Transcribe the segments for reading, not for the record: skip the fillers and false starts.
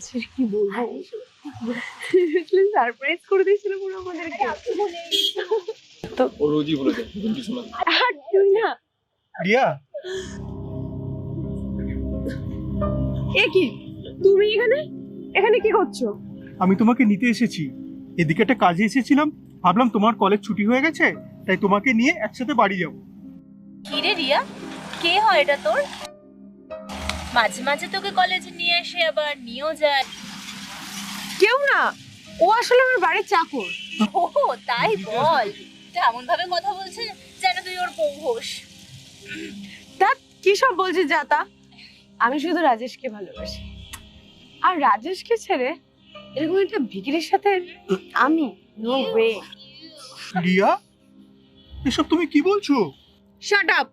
বলছে, কি বলবো, সারপ্রাইজ করে দিয়েছিল পুরো আমাদেরকে। তো ও রোজই বলে যায় কিছু না। আর তুই না, রিয়া, এ কি তুমি এখানে, এখানে কি করছো? আমি তোমাকে নিতে এসেছি। এদিকে একটা কাজে এসেছিলাম, ভাবলাম তোমার কলেজ ছুটি হয়ে গেছে, তাই তোমাকে নিয়ে একসাথে বাড়ি যাব। কিরে রিয়া, কে হয় এটা তোর? মাঝে মাঝে তোকে কলেজে নিয়ে আসে আবার নিয়েও যায়। কেউ না, ও আসলে আমার বাড়ির চাকর। ও তাই বল, এমন ভাবে কথা বলছে যেন তুই ওর বউ হোস। তা কি সব বলছিস জাতা? আমি শুধু রাজেশকে ভালোবাসি, আর রাজেশকে ছেড়ে এরকম একটা ভিখিরির সাথে আমি, নো ওয়ে। রিয়া, এসব তুমি কি বলছো? শাট আপ,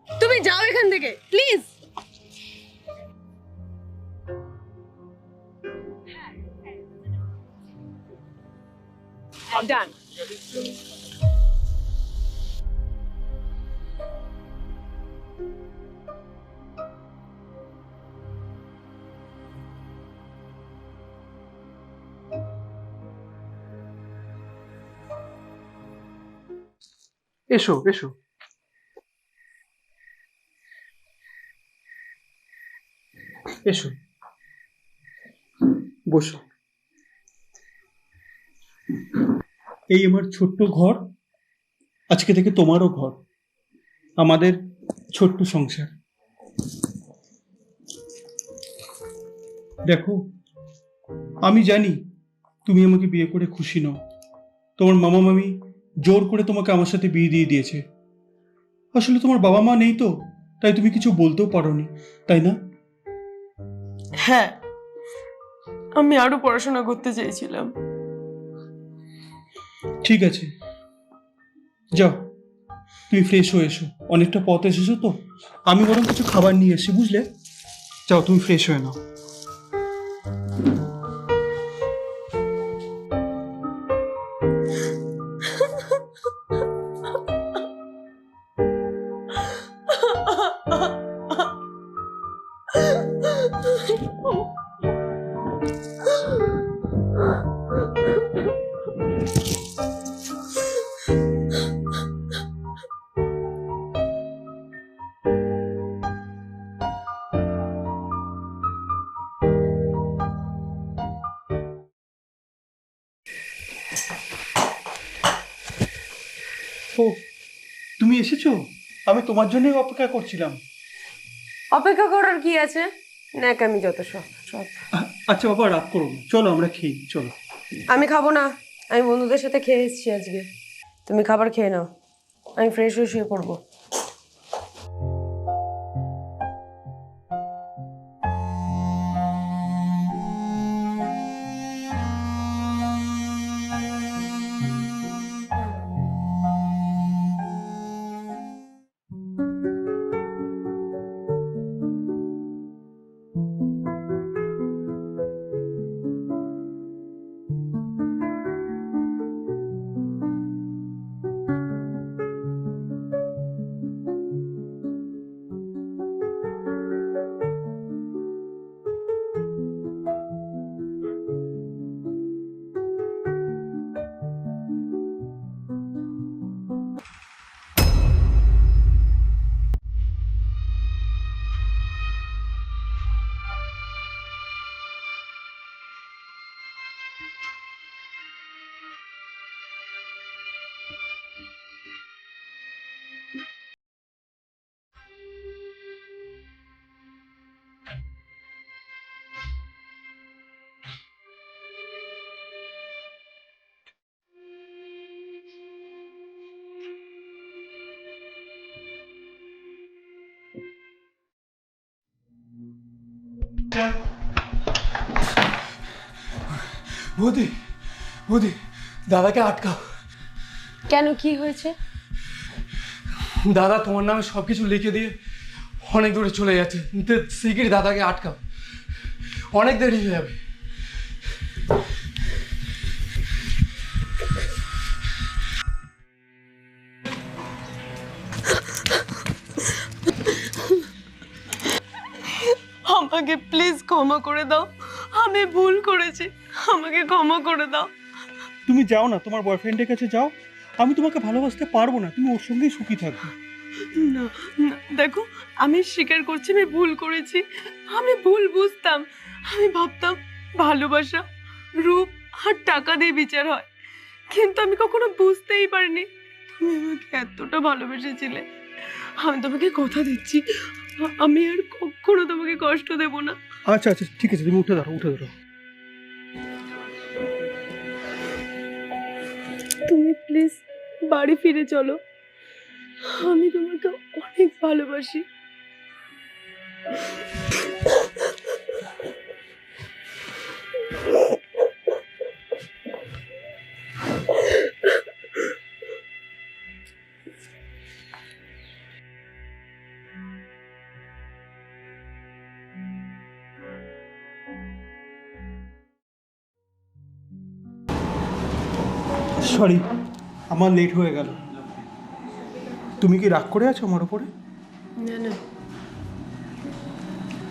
তুমি যাও এখান থেকে প্লিজ। ডান। এসো এসো, এসো, বসো। এই আমার ছোট্ট ঘর, আজকে থেকে তোমারও ঘর, আমাদের ছোট্ট সংসার। দেখো, আমি জানি তুমি আমাকে বিয়ে করে খুশি নও। তোমার মামা মামি জোর করে তোমাকে আমার সাথে বিয়ে দিয়ে দিয়েছে। আসলে তোমার বাবা মা নেই তো, তাই তুমি কিছু বলতেও পারোনি, তাই না? হ্যাঁ, আমি আরো পড়াশোনা করতে চেয়েছিলাম। ঠিক আছে, যাও তুমি ফ্রেশ হয়ে এসো, অনেকটা পথ এসেছো তো। আমি বরং কিছু খাবার নিয়ে এসি, বুঝলে? যাও তুমি ফ্রেশ হয়ে নাও। ও, তুমি এসেছো? আমি তোমার জন্যই অপেক্ষা করছিলাম। অপেক্ষা করার কি আছে, ন্যাকামি যত সব সব। আচ্ছা বাবা, রাগ করো না, চলো আমরা খেয়ে নিই, চলো। আমি খাবো না, আমি বন্ধুদের সাথে খেয়ে এসেছি আজকে। তুমি খাবার খেয়ে নাও, আমি ফ্রেশ হয়ে শুয়ে পড়বো। বৌদি, বৌদি, দাদাকে আটকাও। কেন, কি হয়েছে? দাদা তোমার নামে সবকিছু লিখে দিয়ে অনেক দূরে চলে যাচ্ছে। শিগগিরই দাদাকে আটকাও, অনেক দেরি হয়ে যাবে। আমাকে প্লিজ ক্ষমা করে দাও, আমি আমি ভুল করেছি, আমাকে ক্ষমা করে দাও। তুমি যাও না, তোমার বয়ফ্রেন্ডের কাছে যাও। আমি তোমাকে ভালোবাসতে পারবো না, তুমি ওর সঙ্গেই সুখী থাকবে। না না, দেখো আমি স্বীকার করছি আমি ভুল করেছি। আমি ভুল বুঝতাম, আমি ভাবতাম ভালোবাসা রূপ আর টাকা দিয়ে বিচার হয়, কিন্তু আমি কখনো বুঝতেই পারিনি তুমি আমাকে এতটা ভালোবেসেছিলে। আমি তোমাকে কথা দিচ্ছি, আমি আর কখনো তোমাকে কষ্ট দেব না। আচ্ছা আচ্ছা, ঠিক আছে, তুমি উঠে দাঁড়াও, উঠে দাঁড়াও। তুমি প্লিজ বাড়ি ফিরে চলো, আমি তোমাকে অনেক ভালোবাসি। সরি, আমার লেট হয়ে গেল। তুমি কি রাগ করে আছো আমার উপরে? না না,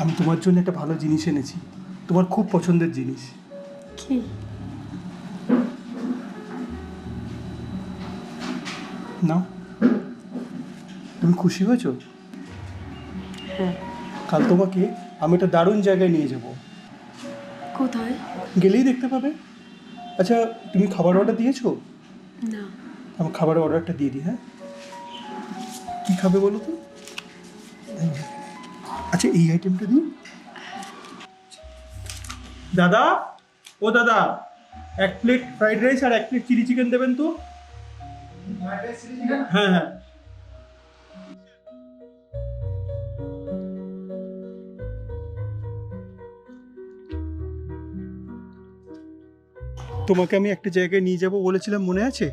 আমি তোমার জন্য একটা ভালো জিনিস এনেছি, তোমার খুব পছন্দের জিনিস। কি? না, তুমি খুশি হয়েছো? হ্যাঁ। কাল তোমাকে আমি একটা দারুণ জায়গায় নিয়ে যাব, কোথায়? গেলেই দেখতে পাবে। আচ্ছা, তুমি খাবার অর্ডার দিয়েছো? না। আমার খাবারের অর্ডারটা দিয়ে দিই। হ্যাঁ, কী খাবে বলো তো? আচ্ছা, এই আইটেমটা দিই। দাদা, ও দাদা, 1 প্লেট ফ্রাইড রাইস আর 1 প্লেট চিলি চিকেন দেবেন তো। হ্যাঁ হ্যাঁ। তোমাকে আমি একটা জায়গায় নিয়ে যাব বলেছিলাম, মনে আছে?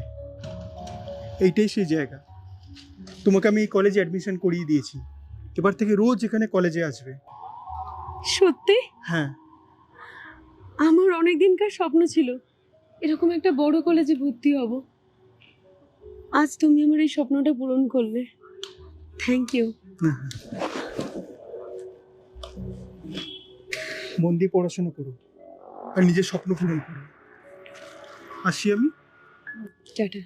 এইটাই সেই জায়গা। তোমাকে আমি এই কলেজে অ্যাডমিশন করিয়ে দিয়েছি, এবার থেকে রোজ এখানে কলেজে আসবে। সত্যি? হ্যাঁ। আমার অনেক দিনকার স্বপ্ন ছিল এরকম একটা বড় কলেজে ভর্তি হব। আজ তুমি আমার এই স্বপ্নটা পূরণ করলে, থ্যাংক ইউ। মন দিয়ে পড়াশোনা করো আর নিজের স্বপ্ন পূরণ করো। আসি আমি। টাটা।